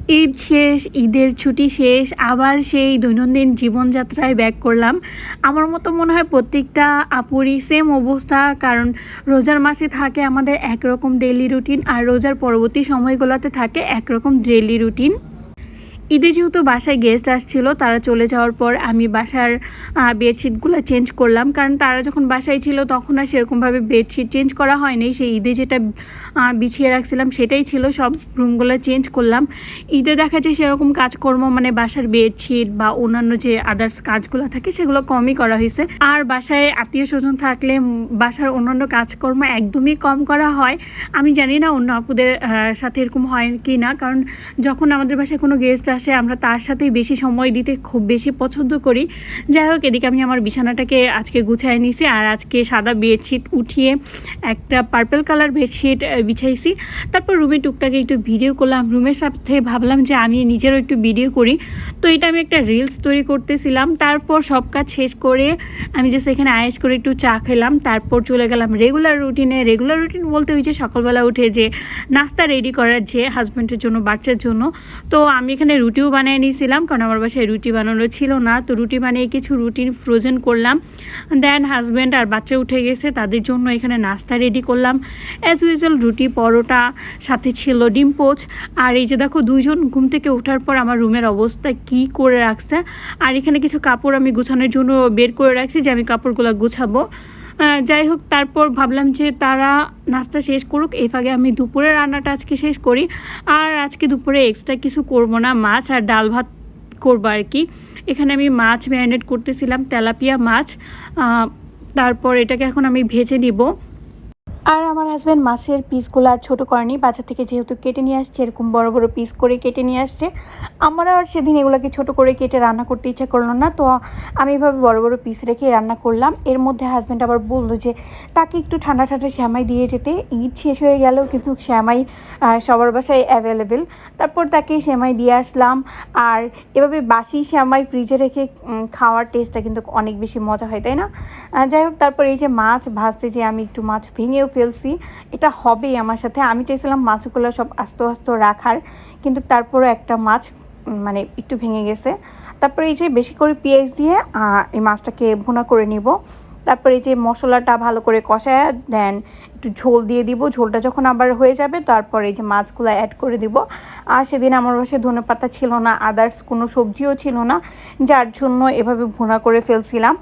ঈদ শেষ, ঈদের ছুটি শেষ, আবার সেই দৈনন্দিন জীবনযাত্রায় ব্যাক করলাম। আমার মতো মনে হয় প্রত্যেকটা আপুরই সেম অবস্থা, কারণ রোজার মাসে থাকে আমাদের একরকম ডেইলি রুটিন, আর রোজার পরবর্তী সময়গুলোতে থাকে একরকম ডেইলি রুটিন। ঈদে যেহেতু বাসায় গেস্ট আসছিল, তারা চলে যাওয়ার পর আমি বাসার বেডশিটগুলো চেঞ্জ করলাম, কারণ তারা যখন বাসায় ছিল তখন আর সেরকমভাবে বেডশিট চেঞ্জ করা হয়নি। সেই ঈদে যেটা বিছিয়ে রাখছিলাম সেটাই ছিল, সব রুমগুলো চেঞ্জ করলাম। ঈদে দেখা যায় সেরকম কাজকর্ম মানে বাসার বেডশিট বা অন্যান্য যে আদার্স কাজগুলো থাকে সেগুলো কমই করা হয়েছে। আর বাসায় আত্মীয় স্বজন থাকলে বাসার অন্যান্য কাজকর্ম একদমই কম করা হয়। আমি জানি না অন্য আপুদের সাথে এরকম হয় কি না, কারণ যখন আমাদের বাসায় কোনো গেস্ট আসে আমরা তার সাথেই বেশি সময় দিতে খুব বেশি পছন্দ করি। যাই হোক, এদিকে আমি আমার বিছানাটাকে আজকে গুছাই নিয়েছি, আর আজকে সাদা বেডশিট উঠিয়ে একটা পার্পল কালার বেডশিট বিছাইছি। তারপর রুমে টুকটাকে একটু ভিডিও করলাম, রুমের সাথে ভাবলাম যে আমি নিজেরও একটু ভিডিও করি। তো এটা আমি একটা রিলস তৈরি করতেছিলাম। তারপর সব কাজ শেষ করে আমি জাস্ট এখানে আয়েস করে একটু চা খেলাম, তারপর চলে গেলাম রেগুলার রুটিনে। রেগুলার রুটিন বলতে ওই যে সকালবেলা উঠে যে নাস্তা রেডি করার, যে হাজব্যান্ডের জন্য বাচ্চার জন্য। তো আমি এখানে রুটিও বানিয়ে নিয়েছিলাম, কারণ আমার বাসায় রুটি বানানো ছিল না। তো রুটি বানিয়ে কিছু রুটি ফ্রোজেন করলাম। দেন হাজব্যান্ড আর বাচ্চা উঠে গেছে, তাদের জন্য এখানে নাস্তা রেডি করলাম। অ্যাজ ইউজুয়াল রুটি, পরোটা, সাথে ছিল ডিম পোচ। আর এই যে দেখো, দুইজন ঘুম থেকে ওঠার পর আমার রুমের অবস্থা কি করে রাখছে। আর এখানে কিছু কাপড় আমি গুছানোর জন্য বের করে রাখছি, যে আমি কাপড়গুলো গুছাবো। যাই হোক, তারপর ভাবলাম যে তারা নাস্তা শেষ করুক, এই ফাঁকে আমি দুপুরের রান্নাটা আজকে শেষ করি। আর আজকে দুপুরে এক্সট্রা কিছু করব না, মাছ আর ডাল ভাত করবো আর কি। এখানে আমি মাছ ম্যারিনেট করতেছিলাম, তেলাপিয়া মাছ। তারপর এটাকে এখন আমি ভেজে নিব। আর আমার হাজব্যান্ড মাছের পিসগুলো আর ছোটো করেনি, বাজার থেকে যেহেতু কেটে নিয়ে আসছে, এরকম বড় বড় পিস করে কেটে নিয়ে আসছে। আমার আর সেদিন এগুলোকে ছোটো করে কেটে রান্না করতে ইচ্ছা করলো না, তো আমি এভাবে বড় বড় পিস রেখে রান্না করলাম। এর মধ্যে হাজব্যান্ড আবার বললো যে তাকে একটু ঠান্ডা ঠান্ডা শ্যামাই দিয়ে যেতে। ঈদ শেষ হয়ে গেল কিন্তু শ্যামাই সবার বাসায় অ্যাভেলেবেল। তারপর তাকে শ্যামাই দিয়ে আসলাম। আর এভাবে বাসি শ্যামাই ফ্রিজে রেখে খাওয়ার টেস্টটা কিন্তু অনেক বেশি মজা হয়, তাই না? যাই হোক, তারপর এই যে মাছ ভাজতে, যে আমি একটু মাছ ভেঙেও ফেলছি, এটা হবেই আমার সাথে। আমি চাইছিলাম মাছগুলো সব আস্তে আস্তে রাখার, কিন্তু তারপরও একটা মাছ মানে একটু ভেঙে গেছে। তারপরে এই যে বেশি করে পেঁয়াজ দিয়ে এই মাছটাকে ভুনা করে নিব। তারপরে এই যে মশলাটা ভালো করে কষায় দেন একটু ঝোল দিয়ে দিব। ঝোলটা যখন আবার হয়ে যাবে তারপর এই যে মাছগুলো অ্যাড করে দিব। আর সেদিন আমার বাসায় ধনেপাতা ছিল না, আদার্স কোনো সবজিও ছিল না, যার জন্য এভাবে ভুনা করে ফেলছিলাম।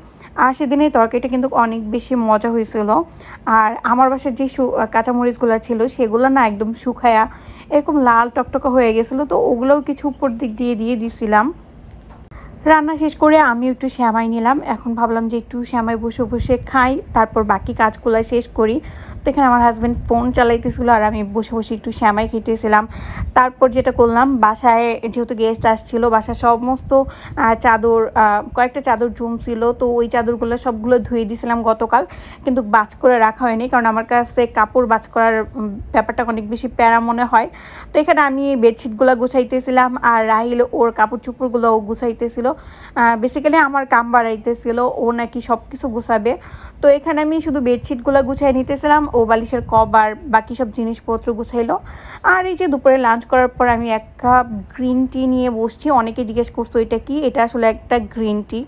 আর সেদিনের তরকারিটা কিন্তু অনেক বেশি মজা হয়েছিল। আর আমার বাসার যে কাঁচামরিচগুলো ছিল সেগুলো না একদম শুকায়া এরকম লাল টকটকা হয়ে গেছিলো, তো ওগুলোও কিছু উপর দিক দিয়ে দিছিলাম। রান্না শেষ করে আমিও একটু শ্যামাই নিলাম। এখন ভাবলাম যে একটু শ্যামাই বসে বসে খাই, তারপর বাকি কাজগুলো শেষ করি। তো এখানে আমার হাজব্যান্ড ফোন চালাইতেছিল আর আমি বসে বসে একটু শ্যামাই খেতেছিলাম। তারপর যেটা করলাম, বাসায় যেহেতু গেস্ট আসছিল, বাসার সমস্ত চাদর, কয়েকটা চাদর জমছিল, তো ওই চাদরগুলো সবগুলো ধুয়ে দিয়েছিলাম গতকাল, কিন্তু বাজ করে রাখা হয়নি, কারণ আমার কাছে কাপড় বাজ করার ব্যাপারটা অনেক বেশি প্যারা মনে হয়। তো এখানে আমি বেডশিটগুলো গুছাইতেছিলাম, আর রাহিল ওর কাপড় চোপড়গুলোও গুছাইতেছিল। বেসিক্যালি আমার কাম বাড়াইতেছিল, ও নাকি সব কিছু গুছাবে। তো এখানে আমি শুধু বেডশিটগুলো গুছাই নিতেছিলাম, ও বালিশের কভার বাকি সব জিনিসপত্র গুছাইলো। আর এই যে দুপুরে লাঞ্চ করার পর আমি এক কাপ গ্রিন টি নিয়ে বসছি। অনেকে জিজ্ঞেস করছো এটা কি, এটা আসলে একটা গ্রিন টি।